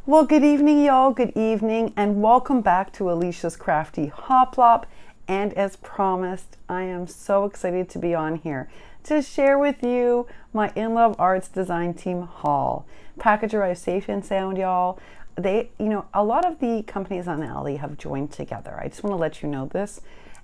Well, good evening, y'all. Good evening, and welcome back to Alicia's Crafty Hoplop. And as promised, I am so excited to be on here to share with you my InLoveArts design team haul. Package arrived safe and sound, y'all. A lot of the companies on the alley have joined together. I just want to let you know this,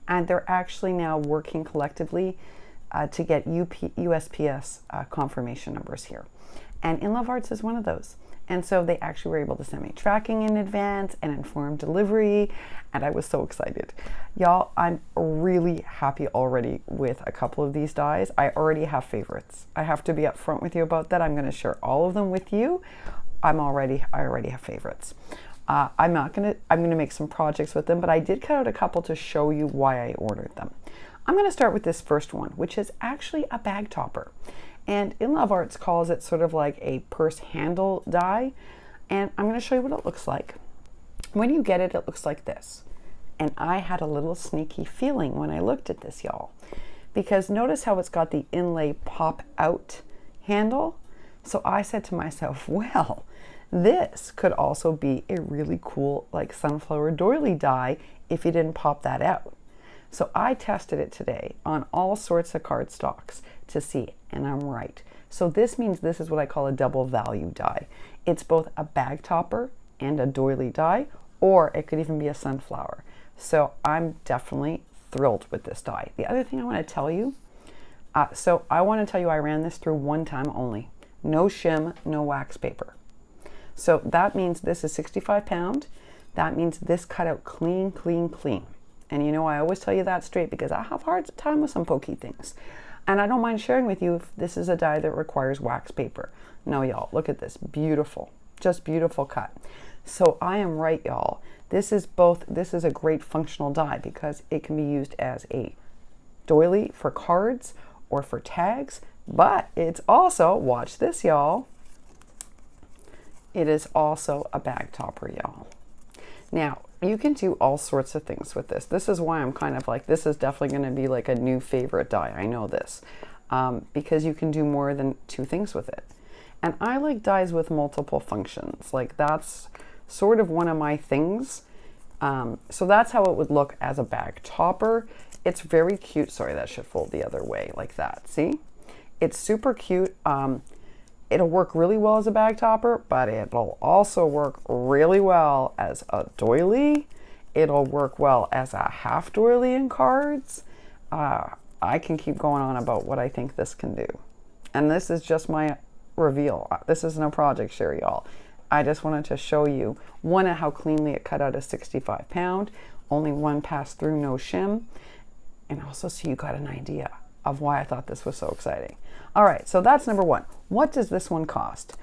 and they're actually now working collectively to get USPS confirmation numbers here. And InLoveArts is one of those. And so they actually were able to send me tracking in advance and informed delivery, and I was so excited. Y'all, I'm really happy already with a couple of these dies. I already have favorites. I have to be upfront with you about that. I'm going to share all of them with you. I already have favorites. I'm going to make some projects with them, but I did cut out a couple to show you why I ordered them. I'm going to start with this first one, which is actually a bag topper. And InLoveArts calls it sort of like a purse handle die. And I'm going to show you what it looks like. When you get it, it looks like this. And I had a little sneaky feeling when I looked at this, y'all. Because notice how it's got the inlay pop out handle. So I said to myself, well, this could also be a really cool like sunflower doily die if you didn't pop that out. So I tested it today on all sorts of cardstocks to see, and I'm right. So this means this is what I call a double value die. It's both a bag topper and a doily die, or it could even be a sunflower. So I'm definitely thrilled with this die. The other thing I want to tell you, I ran this through one time only. No shim, no wax paper. So that means this is 65 pound. That means this cut out clean, clean, clean. And you know, I always tell you that straight because I have a hard time with some pokey things. And I don't mind sharing with you if this is a die that requires wax paper. No, y'all, look at this. Beautiful. Just beautiful cut. So I am right, y'all. This is a great functional die because it can be used as a doily for cards or for tags. But it's also, watch this, y'all. It is also a bag topper, y'all. Now, you can do all sorts of things with this. This is why I'm kind of like, this is definitely going to be like a new favorite die. I know this because you can do more than two things with it. And I like dies with multiple functions. Like that's sort of one of my things. So that's how it would look as a bag topper. It's very cute. Sorry, that should fold the other way like that. See? It's super cute. It'll work really well as a bag topper, but it'll also work really well as a doily. It'll work well as a half doily in cards. I can keep going on about what I think this can do. And this is just my reveal. This isn't a project share, y'all. I just wanted to show you, one, how cleanly it cut out a 65 pound, only one pass through, no shim, and also so you got an idea of why I thought this was so exciting. All right, so that's number one. What does this one cost?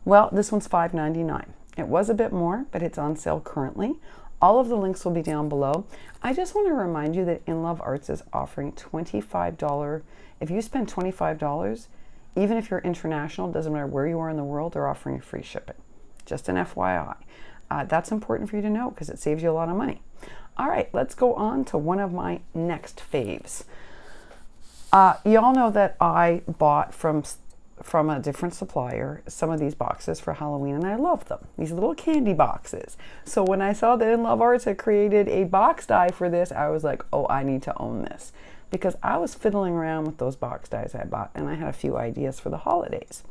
Well, this one's $5.99. It was a bit more, but it's on sale currently. All of the links will be down below. I just want to remind you that InLoveArts is offering $25. If you spend $25, even if you're international, doesn't matter where you are in the world, they're offering free shipping. Just an FYI. That's important for you to know because it saves you a lot of money. All right, let's go on to one of my next faves. Y'all know that I bought from a different supplier some of these boxes for Halloween, and I love them. These little candy boxes. So when I saw that InLoveArts had created a box die for this, I was like, oh, I need to own this. Because I was fiddling around with those box dies I bought, and I had a few ideas for the holidays.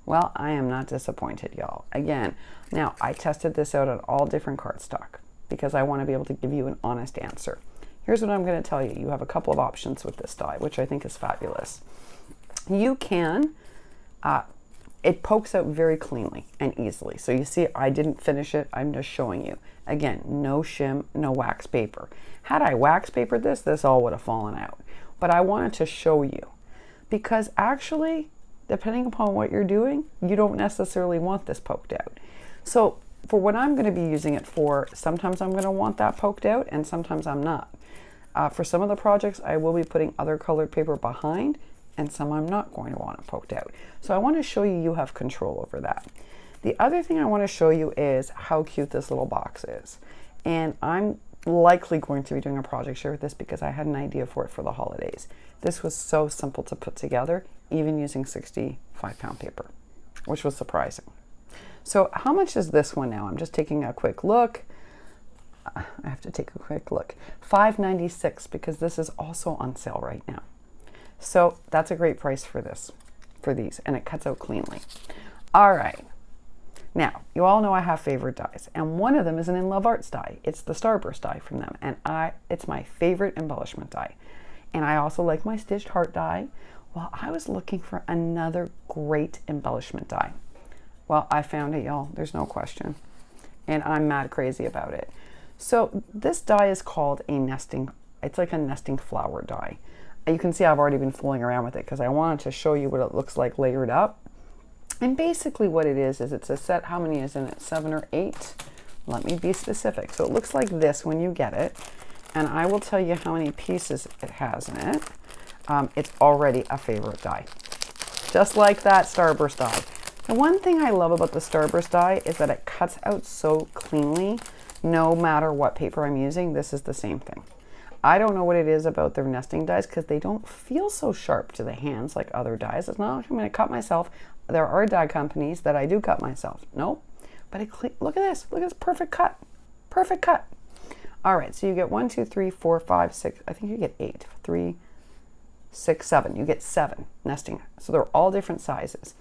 Well, I am not disappointed, y'all. Again, now I tested this out on all different cardstock because I want to be able to give you an honest answer. Here's what I'm going to tell you. You have a couple of options with this die, which I think is fabulous. You can, it pokes out very cleanly and easily. So you see, I didn't finish it. I'm just showing you. Again, no shim, no wax paper. Had I wax papered this, this all would have fallen out. But I wanted to show you because actually, depending upon what you're doing, you don't necessarily want this poked out. So for what I'm going to be using it for, sometimes I'm going to want that poked out and sometimes I'm not. For some of the projects, I will be putting other colored paper behind, and some I'm not going to want it poked out. So I want to show you have control over that. The other thing I want to show you is how cute this little box is. And I'm likely going to be doing a project share with this because I had an idea for it for the holidays. This was so simple to put together, even using 65 pound paper, which was surprising. So how much is this one now? I'm just taking a quick look. I have to take a quick look. $5.96 because this is also on sale right now. So that's a great price for these, and it cuts out cleanly. All right. Now, you all know I have favorite dies, and one of them is an InLoveArts die. It's the Starburst die from them, and it's my favorite embellishment die. And I also like my stitched heart die. Well, I was looking for another great embellishment die. Well, I found it, y'all. There's no question. And I'm mad crazy about it. So this die is called it's like a nesting flower die. You can see I've already been fooling around with it because I wanted to show you what it looks like layered up. And basically what it is it's a set. How many is in it? 7 or 8? Let me be specific. So it looks like this when you get it. And I will tell you how many pieces it has in it. It's already a favorite die. Just like that Starburst die. The one thing I love about the Starburst die is that it cuts out so cleanly. No matter what paper I'm using, this is the same thing. I don't know what it is about their nesting dies because they don't feel so sharp to the hands like other dies. It's not like I'm going to cut myself. There are die companies that I do cut myself. Nope. But look at this. Look at this perfect cut. Perfect cut. All right. So you get 1, 2, 3, 4, 5, 6. I think you get 8. 3, 6, 7. You get 7 nesting. So they're all different sizes.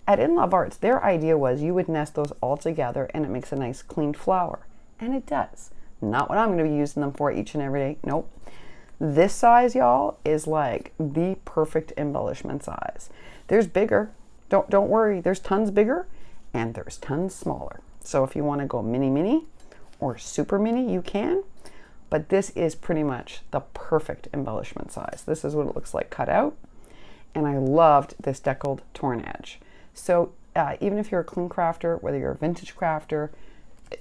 At InLoveArts, their idea was you would nest those all together and it makes a nice clean flower. And it does. Not what I'm going to be using them for each and every day. Nope. This size, y'all, is like the perfect embellishment size. There's bigger. Don't worry. There's tons bigger and there's tons smaller. So if you want to go mini mini or super mini, you can. But this is pretty much the perfect embellishment size. This is what it looks like cut out. And I loved this deckled torn edge. So even if you're a clean crafter, whether you're a vintage crafter,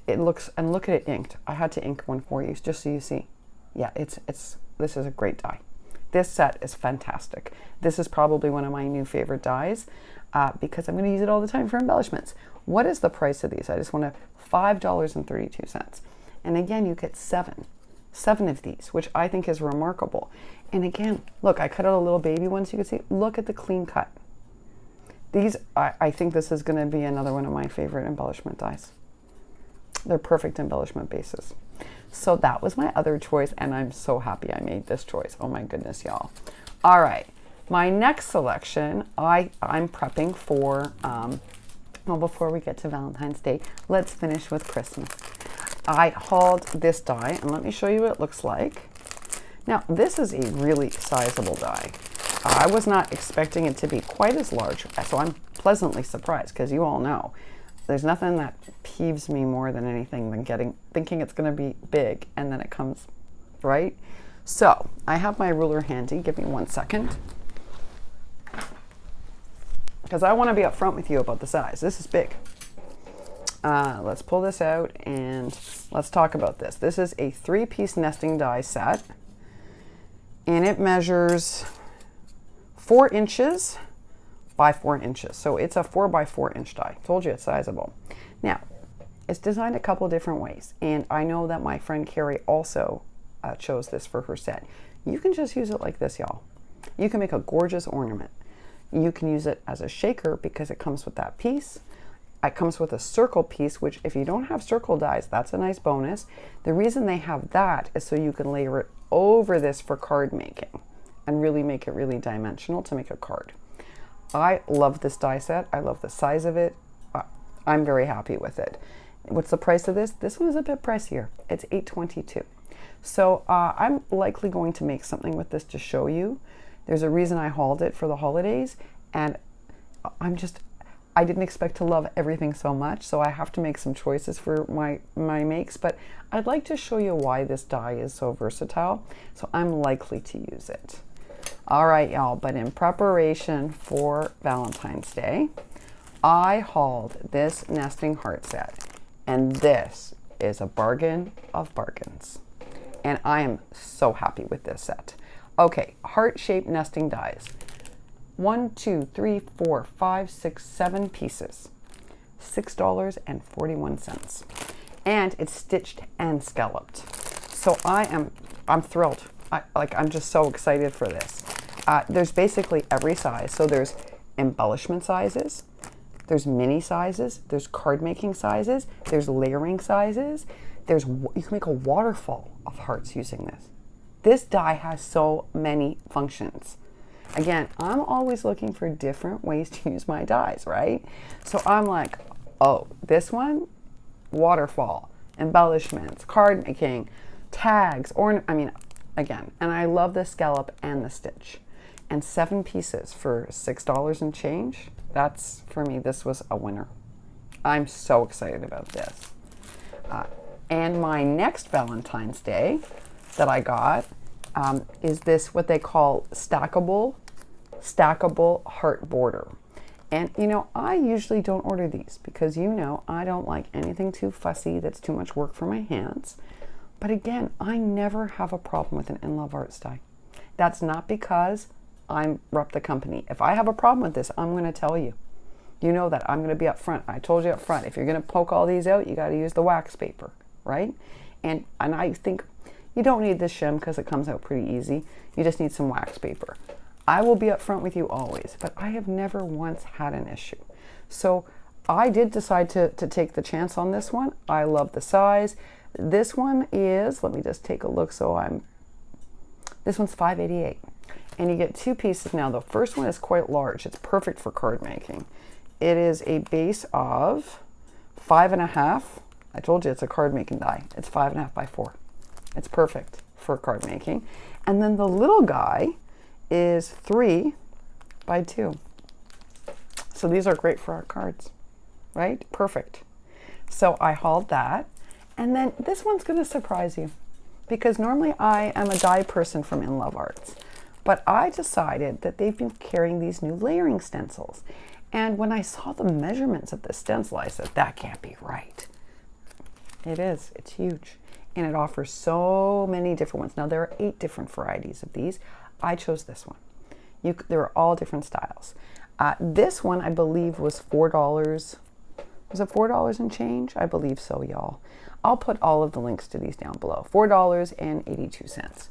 it looks, and look at it inked. I had to ink one for you just so you see. Yeah, this is a great die. This set is fantastic. This is probably one of my new favorite dies because I'm going to use it all the time for embellishments. What is the price of these? I just want to $5.32. And again, you get 7 of these, which I think is remarkable. And again, look, I cut out a little baby one so you can see. Look at the clean cut. These, I think this is going to be another one of my favorite embellishment dies. They're perfect embellishment bases. So that was my other choice, and I'm so happy I made this choice. Oh my goodness, y'all. All right, my next selection, I'm prepping for, well, before we get to Valentine's Day, let's finish with Christmas. I hauled this die, and let me show you what it looks like. Now, this is a really sizable die. I was not expecting it to be quite as large, so I'm pleasantly surprised because you all know there's nothing that peeves me more than anything than thinking it's going to be big and then it comes, right? So I have my ruler handy. Give me 1 second. Because I want to be upfront with you about the size. This is big. Let's pull this out and let's talk about this. This is a 3-piece nesting die set. And it measures 4 inches by 4 inches. So it's a 4 by 4 inch die. Told you it's sizable. Now, it's designed a couple different ways. And I know that my friend Carrie also chose this for her set. You can just use it like this, y'all. You can make a gorgeous ornament. You can use it as a shaker because it comes with that piece. It comes with a circle piece, which if you don't have circle dies, that's a nice bonus. The reason they have that is so you can layer it over this for card making and really make it really dimensional to make a card. I love this die set. I love the size of it. I'm very happy with it. What's the price of this? This one is a bit pricier. It's $8.22. So I'm likely going to make something with this to show you. There's a reason I hauled it for the holidays, and I didn't expect to love everything so much, so I have to make some choices for my makes, but I'd like to show you why this die is so versatile, so I'm likely to use it. All right, y'all, but in preparation for Valentine's Day, I hauled this nesting heart set, and this is a bargain of bargains. And I am so happy with this set. Okay, heart-shaped nesting dies. 1, 2, 3, 4, 5, 6, 7 pieces. $6.41. And it's stitched and scalloped. So I'm thrilled. I'm just so excited for this. There's basically every size. So there's embellishment sizes, There's mini sizes, there's card making sizes, there's layering sizes, you can make a waterfall of hearts using this. This die has so many functions. Again, I'm always looking for different ways to use my dies, right? So I'm like, oh, this one, waterfall, embellishments, card making, tags, again, and I love the scallop and the stitch. And 7 pieces for $6 and change. That's, for me, this was a winner. I'm so excited about this. And my next Valentine's Day that I got is this, what they call stackable heart border. And you know, I usually don't order these because you know I don't like anything too fussy that's too much work for my hands. But again, I never have a problem with an InLoveArts die. That's not because I'm rep the company. If I have a problem with this, I'm going to tell you. You know that I'm going to be up front. I told you up front, if you're going to poke all these out, you got to use the wax paper, right? And I think you don't need this shim because it comes out pretty easy. You just need some wax paper. I will be up front with you always, but I have never once had an issue. So I did decide to take the chance on this one. I love the size. This one is, let me just take a look. This one's $5.88. And you get 2 pieces now. The first one is quite large. It's perfect for card making. It is a base of 5.5. I told you it's a card making die. It's 5.5 by 4. It's perfect for card making. And then the little guy is 3 by 2. So these are great for our cards, right? Perfect. So I hauled that. And then this one's going to surprise you because normally I am a die person from InLoveArts. But I decided that they've been carrying these new layering stencils. And when I saw the measurements of the stencil, I said, that can't be right. It is. It's huge. And it offers so many different ones. Now, there are 8 different varieties of these. I chose this one. There are all different styles. This one, I believe, was $4. Was it $4 and change? I believe so, y'all. I'll put all of the links to these down below. $4.82.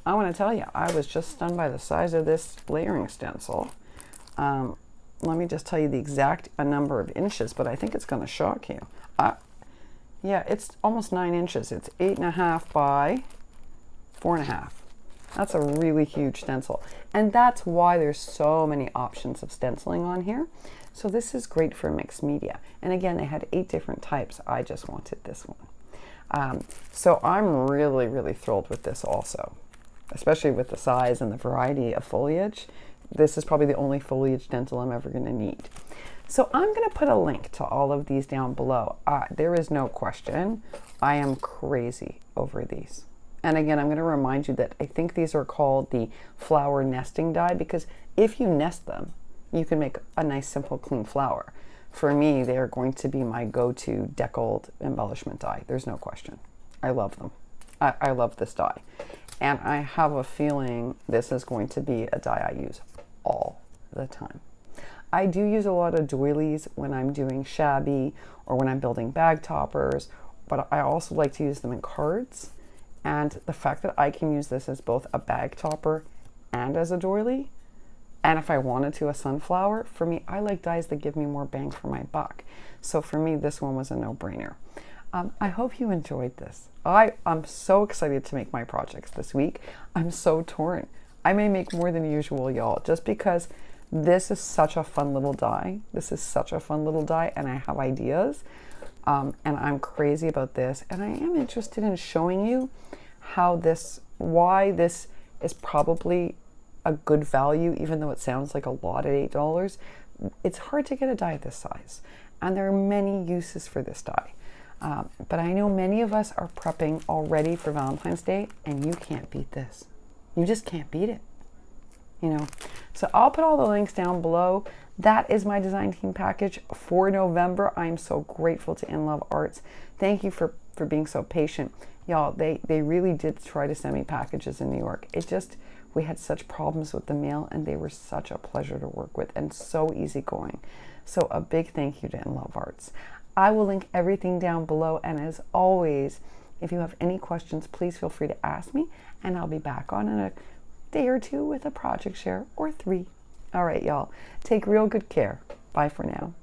I want to tell you, I was just stunned by the size of this layering stencil. Let me just tell you the exact number of inches, but I think it's going to shock you. Yeah, it's almost 9 inches. It's 8.5 by 4.5. That's a really huge stencil. And that's why there's so many options of stenciling on here. So this is great for mixed media. And again, they had 8 different types. I just wanted this one. So I'm really, really thrilled with this also, especially with the size and the variety of foliage. This is probably the only foliage stencil I'm ever going to need. So I'm going to put a link to all of these down below. There is no question. I am crazy over these. And again, I'm going to remind you that I think these are called the flower nesting die because if you nest them, you can make a nice, simple, clean flower. For me, they're going to be my go-to deckled embellishment die. There's no question. I love them. I love this die. And I have a feeling this is going to be a die I use all the time. I do use a lot of doilies when I'm doing shabby or when I'm building bag toppers, but I also like to use them in cards. And the fact that I can use this as both a bag topper and as a doily, and if I wanted to, a sunflower, for me, I like dies that give me more bang for my buck. So for me, this one was a no-brainer. I hope you enjoyed this. I'm so excited to make my projects this week. I'm so torn. I may make more than usual, y'all, just because this is such a fun little die. This is such a fun little die, and I have ideas, and I'm crazy about this, and I am interested in showing you why this is probably a good value, even though it sounds like a lot at $8. It's hard to get a die this size, and there are many uses for this die. But I know many of us are prepping already for Valentine's Day, and you can't beat this. You just can't beat it, you know. So I'll put all the links down below. That is my design team package for November. I'm so grateful to InLoveArts. Thank you for being so patient. Y'all, they really did try to send me packages in New York. We had such problems with the mail, and they were such a pleasure to work with and so easygoing. So a big thank you to InLoveArts. I will link everything down below, and as always, if you have any questions, please feel free to ask me, and I'll be back on in a day or 2 with a project share or 3. All right, y'all, take real good care. Bye for now.